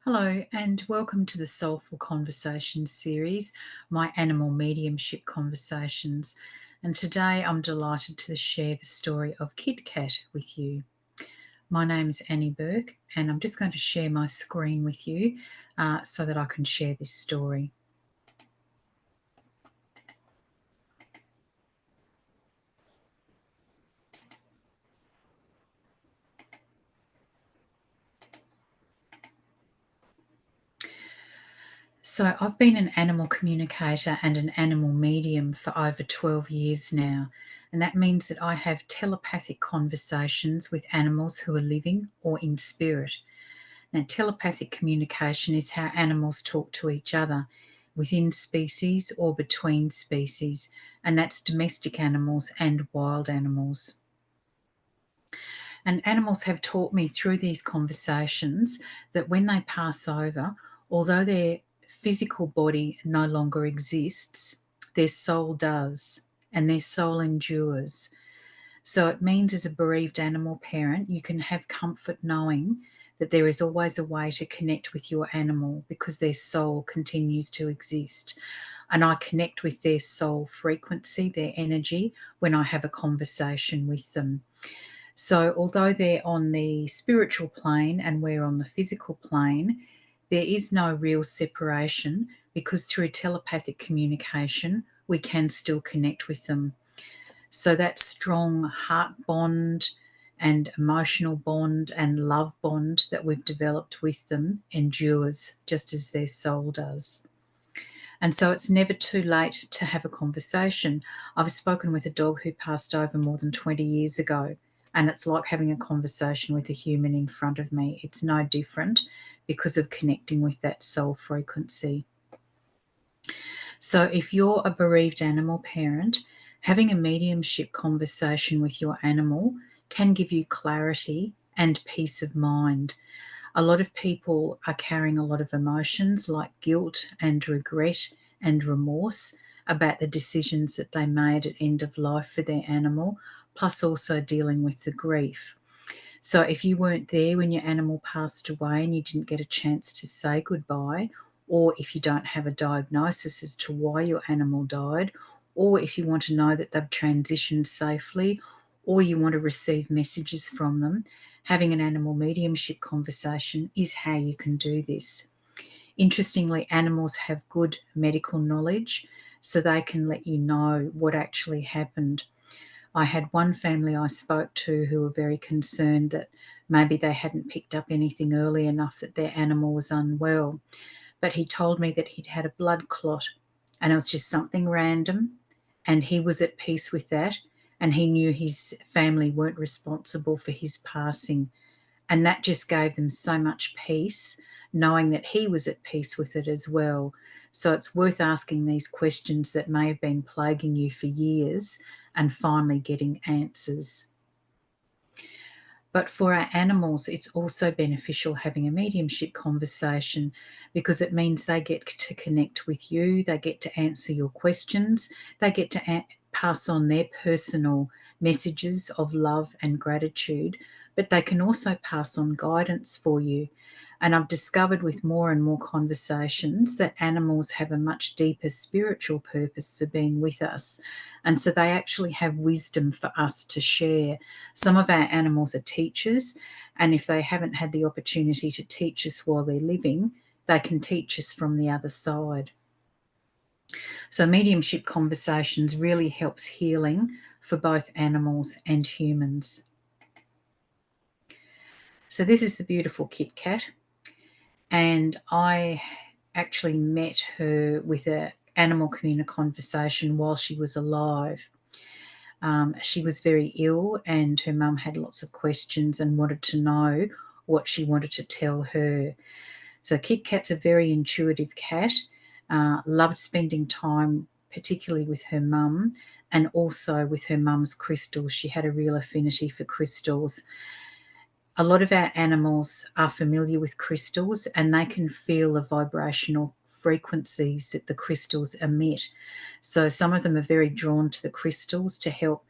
Hello, and welcome to the Soulful Conversations series, my animal mediumship conversations. And today I'm delighted to share the story of KitKat with you. My name's Annie Bourke, and I'm just going to share my screen with you so that I can share this story. So, I've been an animal communicator and an animal medium for over 12 years now, and that means that I have telepathic conversations with animals who are living or in spirit. Now, telepathic communication is how animals talk to each other within species or between species, and that's domestic animals and wild animals. And animals have taught me through these conversations that when they pass over, although their physical body no longer exists, their soul does, and their soul endures. So it means, as a bereaved animal parent, you can have comfort knowing that there is always a way to connect with your animal because their soul continues to exist. And I connect with their soul frequency, their energy, when I have a conversation with them. So, although they're on the spiritual plane and we're on the physical plane, there is no real separation because through telepathic communication, we can still connect with them. So, that strong heart bond and emotional bond and love bond that we've developed with them endures just as their soul does. And so it's never too late to have a conversation. I've spoken with a dog who passed over more than 20 years ago, and it's like having a conversation with a human in front of me. It's no different because of connecting with that soul frequency. So if you're a bereaved animal parent, having a mediumship conversation with your animal can give you clarity and peace of mind. A lot of people are carrying a lot of emotions like guilt and regret and remorse about the decisions that they made at end of life for their animal, plus also dealing with the grief. So if you weren't there when your animal passed away and you didn't get a chance to say goodbye, or if you don't have a diagnosis as to why your animal died, or if you want to know that they've transitioned safely, or you want to receive messages from them, having an animal mediumship conversation is how you can do this. Interestingly, animals have good medical knowledge, so they can let you know what actually happened. I had one family I spoke to who were very concerned that maybe they hadn't picked up anything early enough that their animal was unwell. But he told me that he'd had a blood clot and it was just something random, and he was at peace with that, and he knew his family weren't responsible for his passing. And that just gave them so much peace, knowing that he was at peace with it as well. So it's worth asking these questions that may have been plaguing you for years and finally getting answers. But for our animals, it's also beneficial having a mediumship conversation because it means they get to connect with you, they get to answer your questions, they get to pass on their personal messages of love and gratitude, but they can also pass on guidance for you. And I've discovered with more and more conversations that animals have a much deeper spiritual purpose for being with us. And so they actually have wisdom for us to share. Some of our animals are teachers, and if they haven't had the opportunity to teach us while they're living, they can teach us from the other side. So mediumship conversations really helps healing for both animals and humans. So this is the beautiful KitKat, and I actually met her with an animal conversation while she was alive. She was very ill, and her mum had lots of questions and wanted to know what she wanted to tell her. So KitKat's a very intuitive cat, loved spending time particularly with her mum and also with her mum's crystals. She had a real affinity for crystals. A lot of our animals are familiar with crystals, and they can feel the vibrational frequencies that the crystals emit. So some of them are very drawn to the crystals to help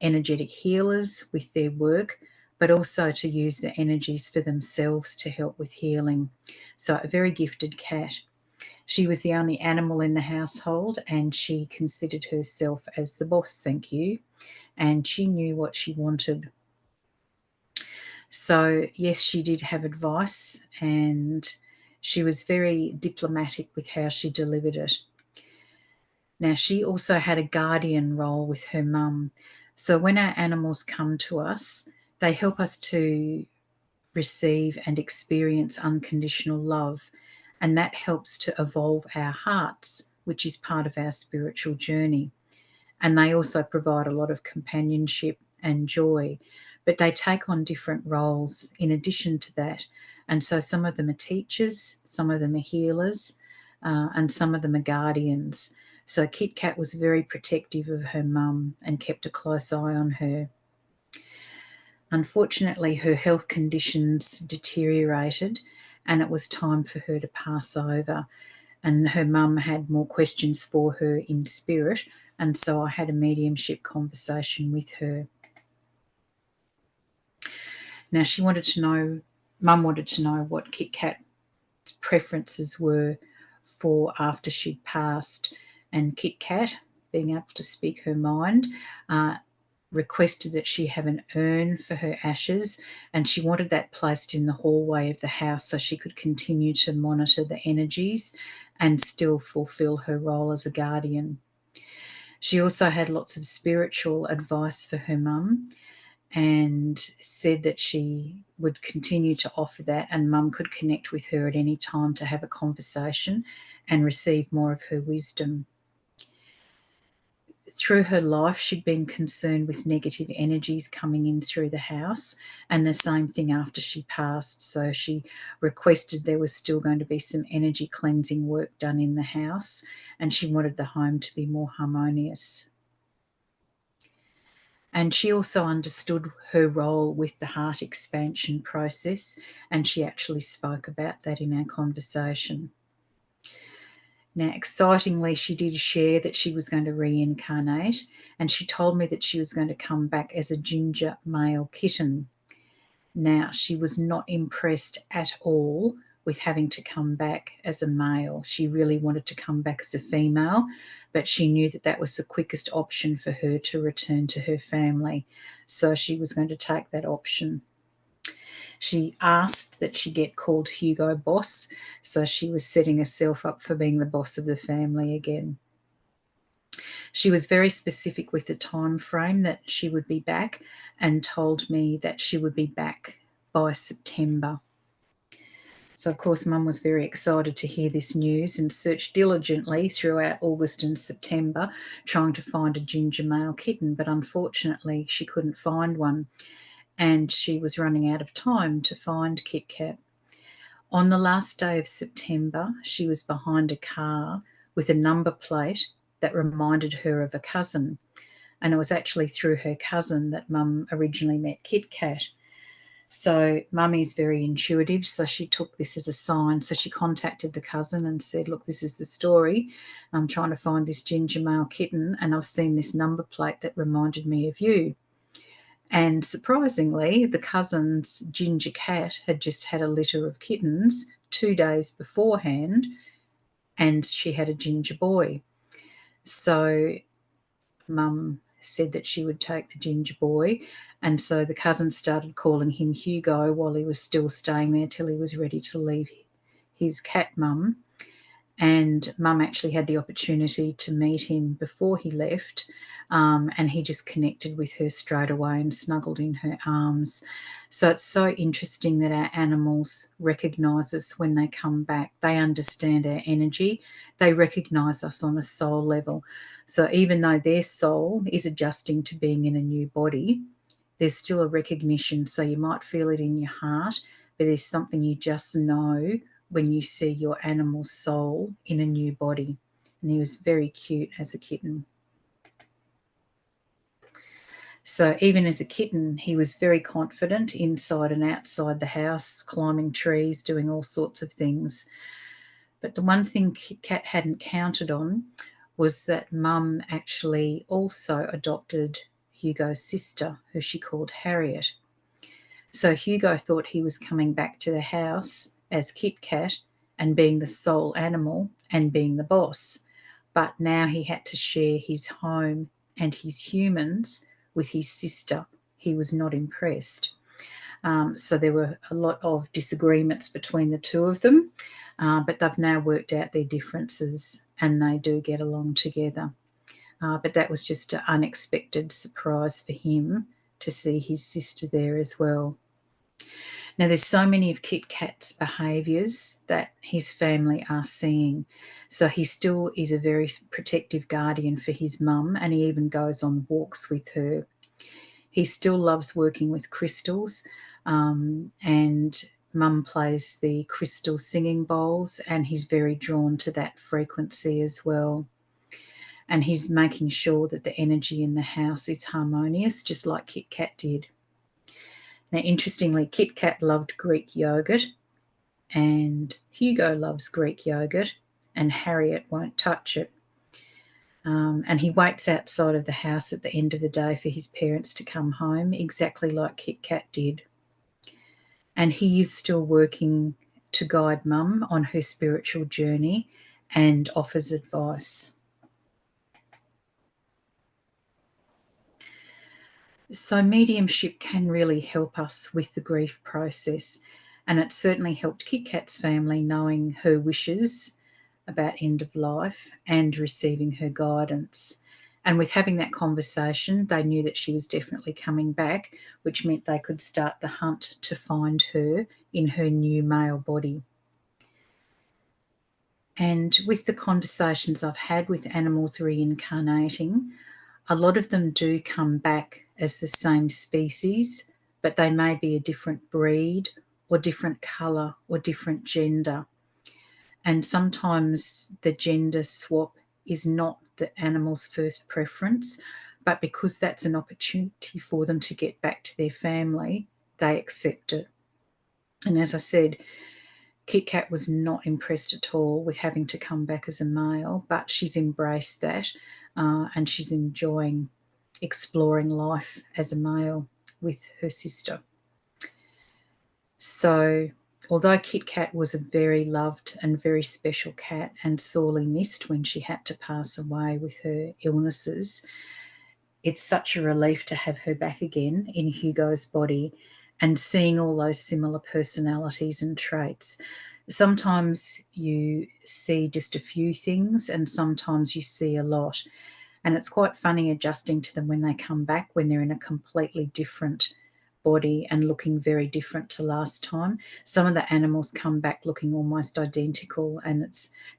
energetic healers with their work. but also to use the energies for themselves to help with healing. So, a very gifted cat. She was the only animal in the household, and she considered herself as the boss, thank you, and she knew what she wanted. So, yes, she did have advice, and she was very diplomatic with how she delivered it. Now, she also had a guardian role with her mum. So, when our animals come to us, they help us to receive and experience unconditional love. And that helps to evolve our hearts, which is part of our spiritual journey. And they also provide a lot of companionship and joy. But they take on different roles in addition to that. And so some of them are teachers, some of them are healers, and some of them are guardians. So KitKat was very protective of her mum and kept a close eye on her. Unfortunately, her health conditions deteriorated and it was time for her to pass over. And her mum had more questions for her in spirit, and so I had a mediumship conversation with her. Now, Mum wanted to know what KitKat's preferences were for after she'd passed. And KitKat, being able to speak her mind, requested that she have an urn for her ashes, and she wanted that placed in the hallway of the house so she could continue to monitor the energies and still fulfill her role as a guardian. She also had lots of spiritual advice for her mum and said that she would continue to offer that, and mum could connect with her at any time to have a conversation and receive more of her wisdom. Through her life, she'd been concerned with negative energies coming in through the house, and the same thing after she passed. So she requested there was still going to be some energy cleansing work done in the house, and she wanted the home to be more harmonious. And she also understood her role with the heart expansion process, and she actually spoke about that in our conversation. Now, excitingly, she did share that she was going to reincarnate, and she told me that she was going to come back as a ginger male kitten. Now, she was not impressed at all with having to come back as a male. She really wanted to come back as a female, but she knew that that was the quickest option for her to return to her family. So she was going to take that option. She asked that she get called Hugo Boss, so she was setting herself up for being the boss of the family again. She was very specific with the time frame that she would be back and told me that she would be back by September. So, of course, Mum was very excited to hear this news and searched diligently throughout August and September trying to find a ginger male kitten, but unfortunately she couldn't find one and she was running out of time to find KitKat. On the last day of September, she was behind a car with a number plate that reminded her of a cousin. And it was actually through her cousin that Mum originally met KitKat. So Mummy's very intuitive, so she took this as a sign. So she contacted the cousin and said, look, this is the story. I'm trying to find this ginger male kitten and I've seen this number plate that reminded me of you. And surprisingly, the cousin's ginger cat had just had a litter of kittens 2 days beforehand, and she had a ginger boy. So Mum said that she would take the ginger boy, and so the cousin started calling him Hugo while he was still staying there till he was ready to leave his cat mum. And Mum actually had the opportunity to meet him before he left, and he just connected with her straight away and snuggled in her arms. So it's so interesting that our animals recognise us when they come back. They understand our energy. They recognise us on a soul level. So even though their soul is adjusting to being in a new body, there's still a recognition. So you might feel it in your heart, but there's something you just know when you see your animal's soul in a new body. And he was very cute as a kitten. So even as a kitten, he was very confident inside and outside the house, climbing trees, doing all sorts of things. But the one thing KitKat hadn't counted on was that Mum actually also adopted Hugo's sister, who she called Harriet. So Hugo thought he was coming back to the house as KitKat and being the sole animal and being the boss. But now he had to share his home and his humans with his sister. He was not impressed. So there were a lot of disagreements between the two of them, but they've now worked out their differences and they do get along together. But that was just an unexpected surprise for him to see his sister there as well. Now, there's so many of KitKat's behaviours that his family are seeing. So he still is a very protective guardian for his mum, and he even goes on walks with her. He still loves working with crystals, and mum plays the crystal singing bowls, and he's very drawn to that frequency as well. And he's making sure that the energy in the house is harmonious, just like KitKat did. Now, interestingly, KitKat loved Greek yogurt, and Hugo loves Greek yogurt, and Harriet won't touch it. And he waits outside of the house at the end of the day for his parents to come home, exactly like KitKat did. And he is still working to guide mum on her spiritual journey and offers advice. So, mediumship can really help us with the grief process, and it certainly helped KitKat's family knowing her wishes about end of life and receiving her guidance. And with having that conversation, they knew that she was definitely coming back, which meant they could start the hunt to find her in her new male body. And with the conversations I've had with animals reincarnating, a lot of them do come back as the same species, but they may be a different breed or different colour or different gender. And sometimes the gender swap is not the animal's first preference, but because that's an opportunity for them to get back to their family, they accept it. And as I said, KitKat was not impressed at all with having to come back as a male, but she's embraced that, and she's enjoying exploring life as a male with her sister. So, although KitKat was a very loved and very special cat and sorely missed when she had to pass away with her illnesses, it's such a relief to have her back again in Hugo's body and seeing all those similar personalities and traits. Sometimes you see just a few things and sometimes you see a lot. And it's quite funny adjusting to them when they come back, when they're in a completely different body and looking very different to last time. Some of the animals come back looking almost identical, and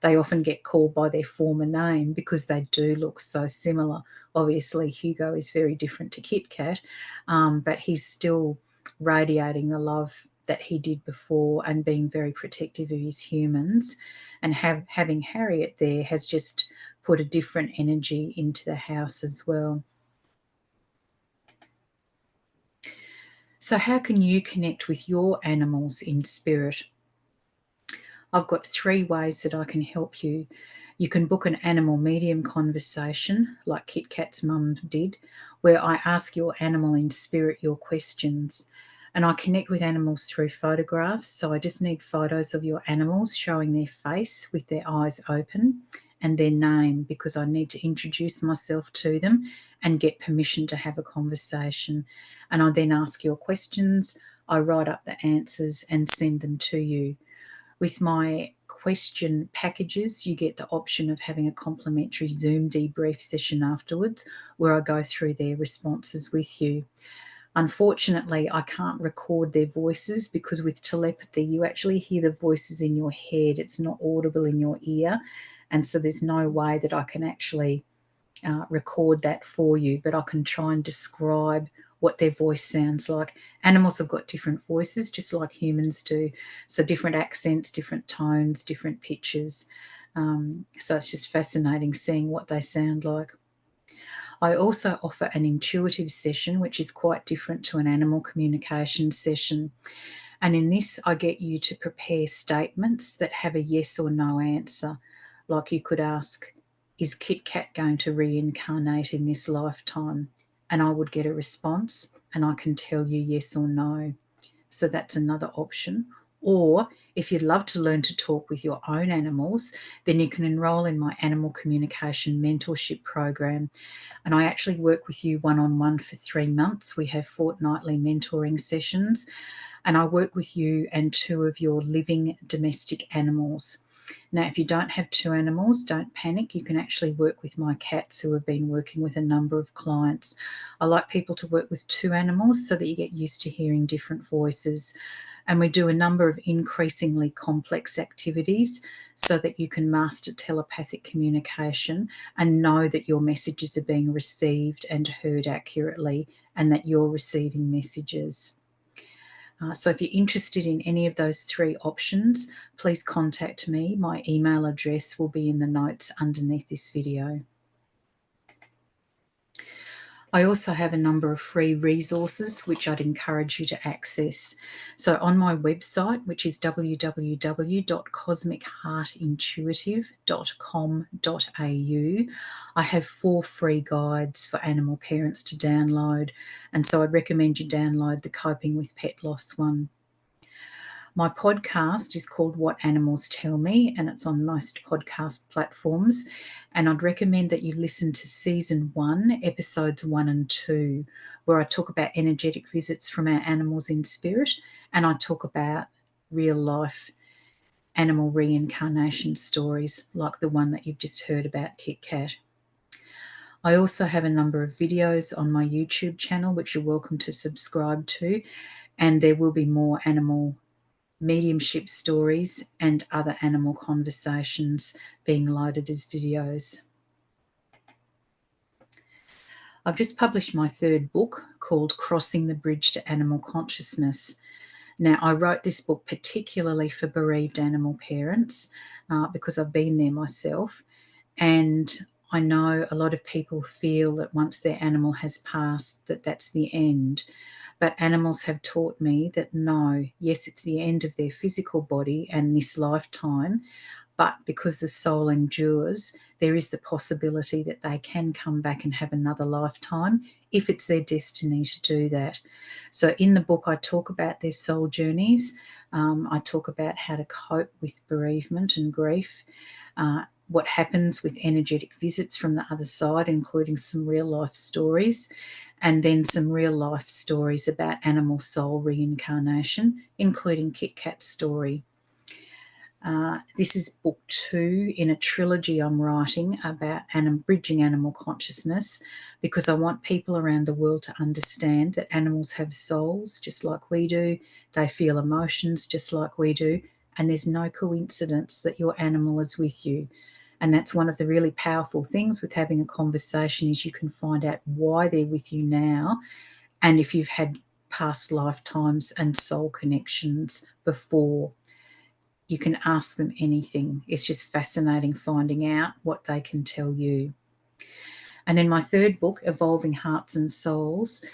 they often get called by their former name because they do look so similar. Obviously, Hugo is very different to KitKat, but he's still radiating the love that he did before and being very protective of his humans. And having Harriet there has just put a different energy into the house as well. So, how can you connect with your animals in spirit? I've got 3 ways that I can help you. You can book an animal medium conversation, like KitKat's mum did, where I ask your animal in spirit your questions. And I connect with animals through photographs. So I just need photos of your animals showing their face with their eyes open and their name, because I need to introduce myself to them and get permission to have a conversation. And I then ask your questions, I write up the answers and send them to you. With my question packages, you get the option of having a complimentary Zoom debrief session afterwards where I go through their responses with you. Unfortunately, I can't record their voices because with telepathy, you actually hear the voices in your head. It's not audible in your ear. And so there's no way that I can actually record that for you, but I can try and describe what their voice sounds like. Animals have got different voices, just like humans do. So different accents, different tones, different pitches. So it's just fascinating seeing what they sound like. I also offer an intuitive session, which is quite different to an animal communication session. And in this, I get you to prepare statements that have a yes or no answer. Like you could ask, is KitKat going to reincarnate in this lifetime? And I would get a response, and I can tell you yes or no. So that's another option. Or if you'd love to learn to talk with your own animals, then you can enroll in my Animal Communication Mentorship program. And I actually work with you one-on-one for 3 months. We have fortnightly mentoring sessions, and I work with you and 2 of your living domestic animals. Now, if you don't have 2 animals, don't panic. You can actually work with my cats, who have been working with a number of clients. I like people to work with 2 animals so that you get used to hearing different voices. And we do a number of increasingly complex activities so that you can master telepathic communication and know that your messages are being received and heard accurately, and that you're receiving messages. So if you're interested in any of those 3 options, please contact me. My email address will be in the notes underneath this video. I also have a number of free resources which I'd encourage you to access. So on my website, which is www.cosmicheartintuitive.com.au, I have 4 free guides for animal parents to download. And so I'd recommend you download the Coping with Pet Loss one. My podcast is called What Animals Tell Me, and it's on most podcast platforms. And I'd recommend that you listen to season 1, episodes 1 and 2, where I talk about energetic visits from our animals in spirit, and I talk about real life animal reincarnation stories like the one that you've just heard about, KitKat. I also have a number of videos on my YouTube channel, which you're welcome to subscribe to, and there will be more animal mediumship stories and other animal conversations being loaded as videos. I've just published my 3rd book called Crossing the Bridge to Animal Consciousness. Now, I wrote this book particularly for bereaved animal parents because I've been there myself, and I know a lot of people feel that once their animal has passed, that that's the end. But animals have taught me that no, yes, it's the end of their physical body and this lifetime, but because the soul endures, there is the possibility that they can come back and have another lifetime if it's their destiny to do that. So in the book, I talk about their soul journeys. I talk about how to cope with bereavement and grief, what happens with energetic visits from the other side, including some real life stories, and then some real life stories about animal soul reincarnation, including KitKat's story. This is book 2 in a trilogy I'm writing about bridging animal consciousness, because I want people around the world to understand that animals have souls just like we do. They feel emotions just like we do, and there's no coincidence that your animal is with you. And that's one of the really powerful things with having a conversation, is you can find out why they're with you now, and if you've had past lifetimes and soul connections before. You can ask them anything. It's just fascinating finding out what they can tell you. And then my 3rd book, Evolving Hearts and Souls,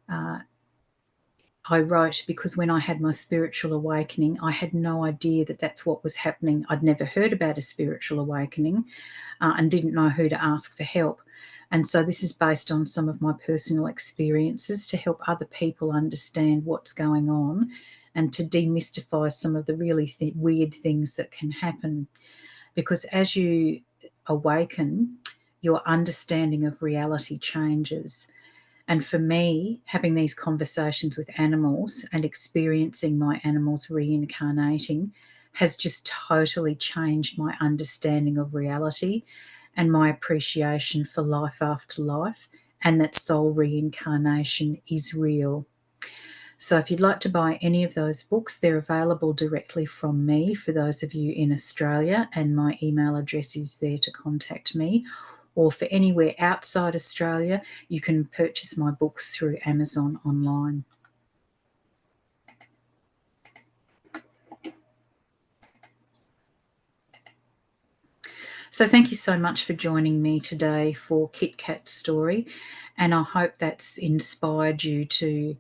I wrote because when I had my spiritual awakening, I had no idea that that's what was happening. I'd never heard about a spiritual awakening and didn't know who to ask for help. And so this is based on some of my personal experiences to help other people understand what's going on and to demystify some of the really weird things that can happen. Because as you awaken, your understanding of reality changes. And for me, having these conversations with animals and experiencing my animals reincarnating has just totally changed my understanding of reality and my appreciation for life after life, and that soul reincarnation is real. So if you'd like to buy any of those books, they're available directly from me for those of you in Australia, and my email address is there to contact me. Or for anywhere outside Australia, you can purchase my books through Amazon online. So thank you so much for joining me today for KitKat's story, and I hope that's inspired you to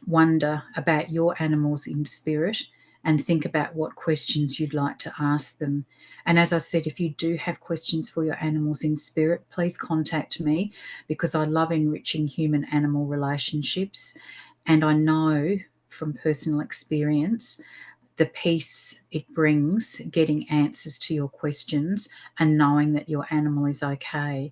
wonder about your animals in spirit and think about what questions you'd like to ask them. And as I said, if you do have questions for your animals in spirit, please contact me, because I love enriching human-animal relationships. And I know from personal experience, the peace it brings, getting answers to your questions and knowing that your animal is okay.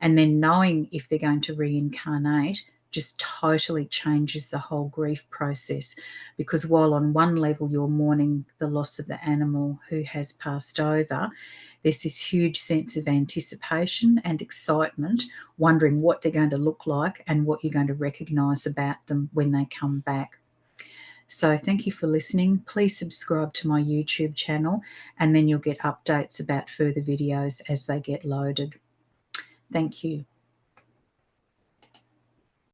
And then knowing if they're going to reincarnate just totally changes the whole grief process, because while on one level you're mourning the loss of the animal who has passed over, there's this huge sense of anticipation and excitement, wondering what they're going to look like and what you're going to recognise about them when they come back. So thank you for listening. Please subscribe to my YouTube channel, and then you'll get updates about further videos as they get loaded. Thank you.